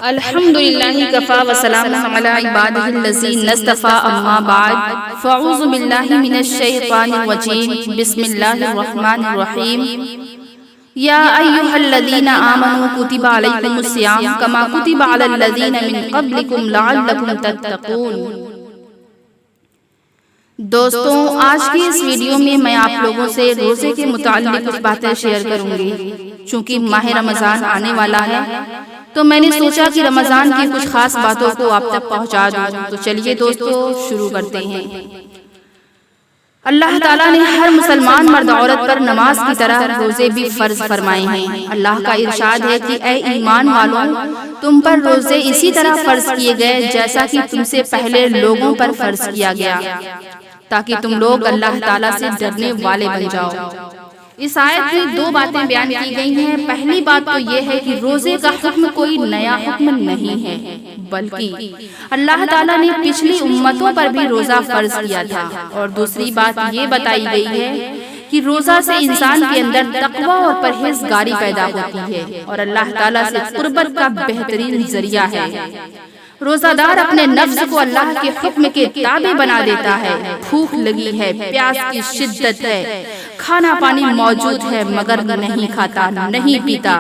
الحمد للہ کفا وسلام علی عبادہ الذین اصطفى اما بعد فاعوذ باللہ من الشیطان الرجیم بسم اللہ الرحمن الرحیم یا ایہا الذین آمنوا کتب علیکم الصیام کما کتب علی الذین من قبلکم لعلکم تتقون۔ دوستوں، آج کی اس ویڈیو میں میں آپ لوگوں سے روزے کے متعلق کچھ باتیں شیئر کروں گی۔ چونکہ ماہ رمضان آنے والا ہے تو میں نے سوچا کہ رمضان کی کچھ خاص باتوں کو آپ تک پہنچا دوں۔ تو چلیے دوستو شروع کرتے ہیں۔ اللہ تعالیٰ نے ہر مسلمان مرد عورت پر نماز کی طرح روزے بھی فرض فرمائے ہیں۔ اللہ کا ارشاد ہے کہ اے ایمان والوں، تم پر روزے اسی طرح فرض کیے گئے جیسا کہ تم سے پہلے لوگوں پر فرض کیا گیا، تاکہ تم لوگ اللہ تعالیٰ سے ڈرنے والے بن جاؤ۔ اس آیت میں دو باتیں بیان کی گئی ہیں۔ پہلی بات تو یہ ہے کہ روزے کا حکم کوئی نیا حکم نہیں ہے، بلکہ اللہ تعالیٰ نے پچھلی امتوں پر بھی روزہ فرض کیا تھا۔ اور دوسری بات یہ بتائی گئی ہے کہ روزہ سے انسان کے اندر تقوی اور پرہیزگاری پیدا ہوتی ہے اور اللہ تعالیٰ سے قربت کا بہترین ذریعہ ہے۔ روزہ دار اپنے نفس کو اللہ کے حکم کے تابع بنا دیتا ہے۔ بھوک لگی ہے، پیاس کی شدت ہے، کھانا پانی موجود ہے مگر نہیں کھاتا نہیں پیتا،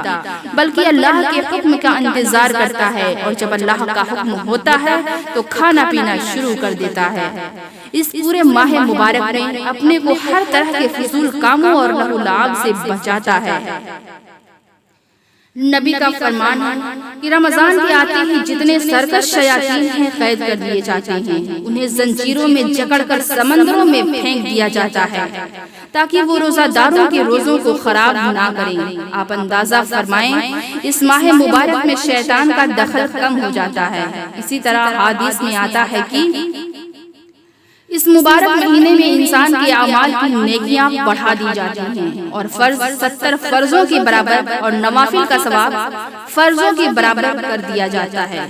بلکہ اللہ کے حکم کا انتظار کرتا ہے، اور جب اللہ کا حکم ہوتا ہے تو کھانا پینا شروع کر دیتا ہے۔ اس پورے ماہ مبارک میں اپنے کو ہر طرح کے فضول کاموں اور لہو لعب سے بچاتا ہے۔ نبی کا فرمان ہے کہ رمضان کے آتے ہی جتنے سرکش شیاطین ہیں قید کر دیے جاتے ہیں، انہیں زنجیروں میں جکڑ کر سمندروں میں پھینک دیا جاتا ہے تاکہ وہ روزہ داروں کے روزوں کو خراب نہ کریں۔ آپ اندازہ فرمائیں، اس ماہ مبارک میں شیطان کا دخل کم ہو جاتا ہے۔ اسی طرح حدیث میں آتا ہے کہ اس مبارک مہینے میں انسان کے اعمال کی نیکیاں بڑھا دی جاتی ہیں، اور فرض 70 فرضوں کے برابر اور نوافل کا ثواب فرضوں کے برابر کر دیا جاتا ہے۔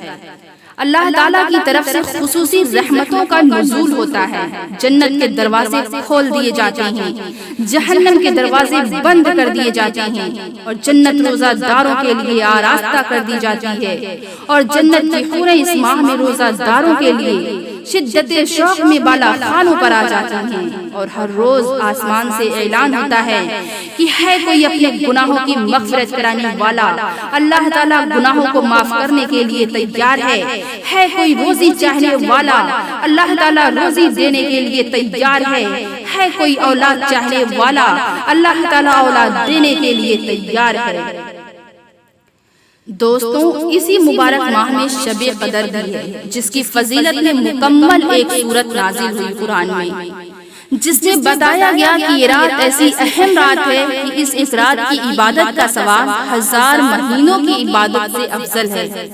اللہ تعالیٰ کی طرف سے خصوصی رحمتوں کا نزول ہوتا ہے۔ جنت کے دروازے کھول دیے جاتے ہیں، جہنم کے دروازے بند کر دیے جاتے ہیں، اور جنت روزہ داروں کے لیے آراستہ کر دی جاتی ہے، اور جنت کی حوریں اس ماہ میں روزہ داروں کے لیے شدت شوق میں بالا خانوں پر آ جاتی ہیں، اور ہر روز آسمان سے اعلان ہوتا ہے کہ ہے کوئی اپنے گناہوں کی مغفرت کرانے والا، اللہ تعالیٰ گناہوں کو معاف کرنے کے لیے تیار ہے کوئی روزی چاہنے والا، اللہ تعالیٰ روزی دینے کے لیے تیار ہے کوئی اولاد چاہنے والا، اللہ تعالیٰ اولاد دینے کے لیے تیار ہے۔ دوستوں، اسی مبارک ماہ میں شب قدر بھی ہے، جس کی فضیلت میں مکمل ایک سورت نازل ہوئی قرآن میں، جس میں بتایا گیا کہ یہ رات ایسی اہم رات ہے کہ اس ایک رات کی عبادت کا ثواب 1000 مہینوں کی عبادت سے افضل ہے۔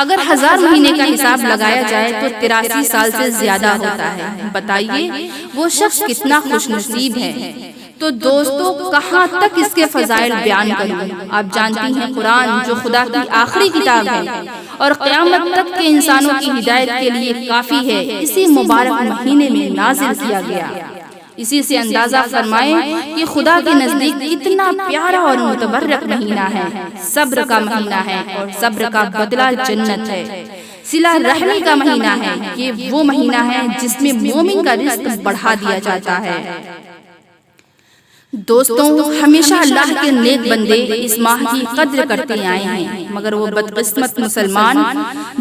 اگر 1000 مہینے کا حساب لگایا جائے تو 83 سال سے زیادہ ہوتا ہے۔ بتائیے وہ شخص کتنا خوش نصیب ہے۔ تو دوستو، کہاں تک اس کے فضائل بیان کروں؟ آپ جانتی ہیں قرآن جو خدا کی آخری کتاب ہے اور قیامت تک کے انسانوں کی ہدایت کے لیے کافی ہے، اسی مبارک مہینے میں نازل کیا گیا۔ اسی سے اندازہ فرمائیں کہ خدا کے نزدیک کتنا پیارا اور متبرک مہینہ ہے۔ صبر کا مہینہ ہے اور صبر کا بدلہ جنت ہے۔ صلہ رحمی کا مہینہ ہے، یہ وہ مہینہ ہے جس میں مومن کا رزق بڑھا دیا جاتا ہے۔ دوستوں، ہمیشہ اللہ کے نیک بندے اس ماہ کی قدر کرتے آئے ہیں، مگر وہ بدقسمت مسلمان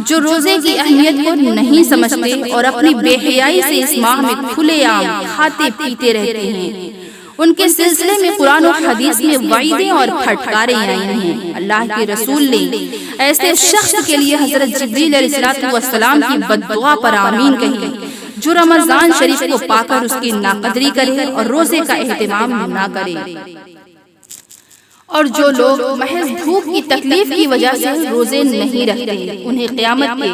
جو روزے کی اہمیت کو نہیں سمجھتے اور اپنی بے حیائی سے اس ماہ میں کھلے عام کھاتے پیتے رہتے ہیں، ان کے سلسلے میں قرآن و حدیث میں وعیدیں اور پھٹکاریں آئی ہیں۔ اللہ کے رسول نے ایسے شخص کے لیے حضرت جبریل علیہ السلام کی بددعا پر آمین کہی جو رمضان شریف کو پا کر اس کی ناقدری کرے اور روزے کا اہتمام نہ کرے، اور جو لوگ محض بھوک کی تکلیف کی وجہ سے روزے نہیں رکھتے، انہیں قیامت کے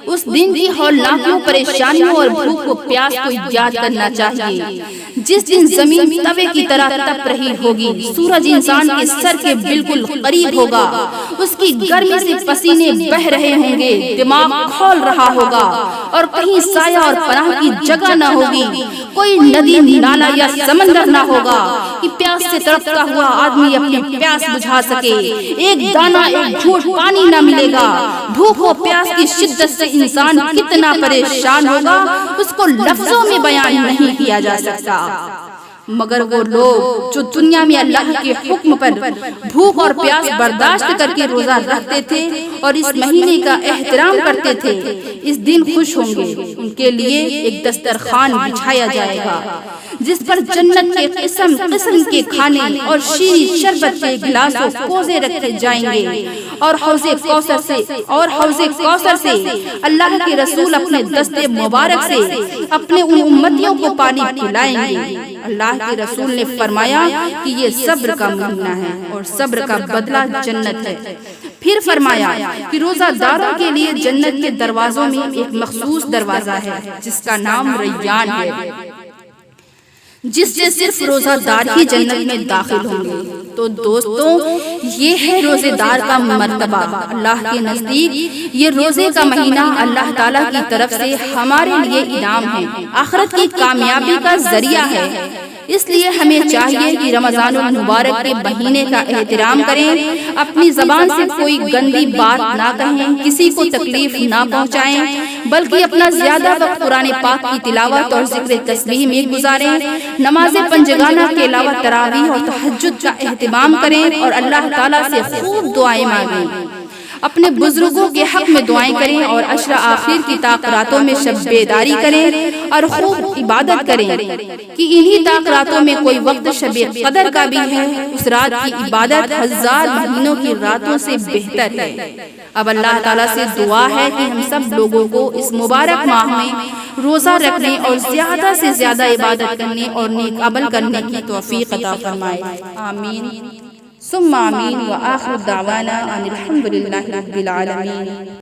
اس دن کی ہولناکیوں، پریشانیوں اور بھوک و پیاس کو یاد کرنا چاہیے جس دن زمین توے کی طرح تپ رہی ہوگی، سورج انسان کے سر کے بالکل قریب ہوگا، اس کی گرمی سے پسینے بہ رہے ہوں گے، دماغ کھول رہا ہوگا اور کہیں سایہ اور پناہ کی جگہ نہ ہوگی، کوئی ندی نالا یا سمندر نہ ہوگا کہ پیاس سے تڑپتا ہوا آدمی اپنی پیاس بجھا سکے، ایک دانہ ایک گھونٹ پانی نہ ملے گا۔ بھوک و پیاس کی شدت سے انسان کتنا پریشان ہوگا اس کو لفظوں میں بیان نہیں کیا جا سکتا۔ مگر وہ لوگ جو دنیا میں اللہ کے حکم پر بھوک اور پیاس برداشت کر کے روزہ رکھتے تھے اور اس مہینے کا احترام کرتے تھے، اس دن خوش ہوں گے۔ ان کے لیے ایک دسترخوان بچھایا جائے گا جس پر جنت کے قسم قسم کے کھانے اور شیریں شربت کے گلاس و کوزے رکھے جائیں گے، اور حوض کوثر سے اللہ کے رسول اپنے دستے مبارک سے اپنے ان امتیوں کو پانی پلائیں گے۔ اللہ کے رسول نے فرمایا کہ یہ صبر کا مہینہ ہے اور صبر کا بدلہ جنت ہے۔ پھر فرمایا کہ روزہ داروں کے لیے جنت کے دروازوں میں ایک مخصوص دروازہ ہے جس کا نام ریان ہے، جس سے صرف روزہ دار ہی جنت میں داخل ہوں گے۔ تو دوستوں، یہ ہے روزے دار کا مرتبہ۔ اللہ کے نزدیک یہ روزے کا مہینہ اللہ تعالیٰ کی طرف سے ہمارے لیے انعام ہے، آخرت کی کامیابی کا ذریعہ ہے۔ اس لیے ہمیں چاہیے کہ رمضان المبارک کے مہینے کا احترام کریں، اپنی زبان سے کوئی گندی بات نہ کہیں، کسی کو تکلیف نہ پہنچائیں، بلکہ اپنا زیادہ وقت قرآن پاک کی تلاوت اور ذکر تسبیح میں گزاریں، نماز پنجگانہ کے علاوہ تراویح اور تہجد کا اہتمام کریں اور اللہ تعالیٰ سے خوب دعائیں مانگیں، اپنے بزرگوں کے حق میں دعائیں کریں اور عشر آخر کی طاق راتوں میں شب بیداری کریں اور خوب عبادت کریں کہ انہی طاق راتوں میں کوئی وقت شب قدر کا بھی ہے۔ اس رات کی عبادت 1000 مہینوں کی راتوں سے بہتر ہے۔ اب اللہ تعالیٰ سے دعا ہے کہ ہم سب لوگوں کو اس مبارک ماہ میں روزہ رکھنے اور زیادہ سے زیادہ عبادت کرنے اور نیک عمل کرنے کی توفیق عطا فرمائے۔ آمین ثم آمین، وآخر دعوانا ان الحمد للہ رب العالمین۔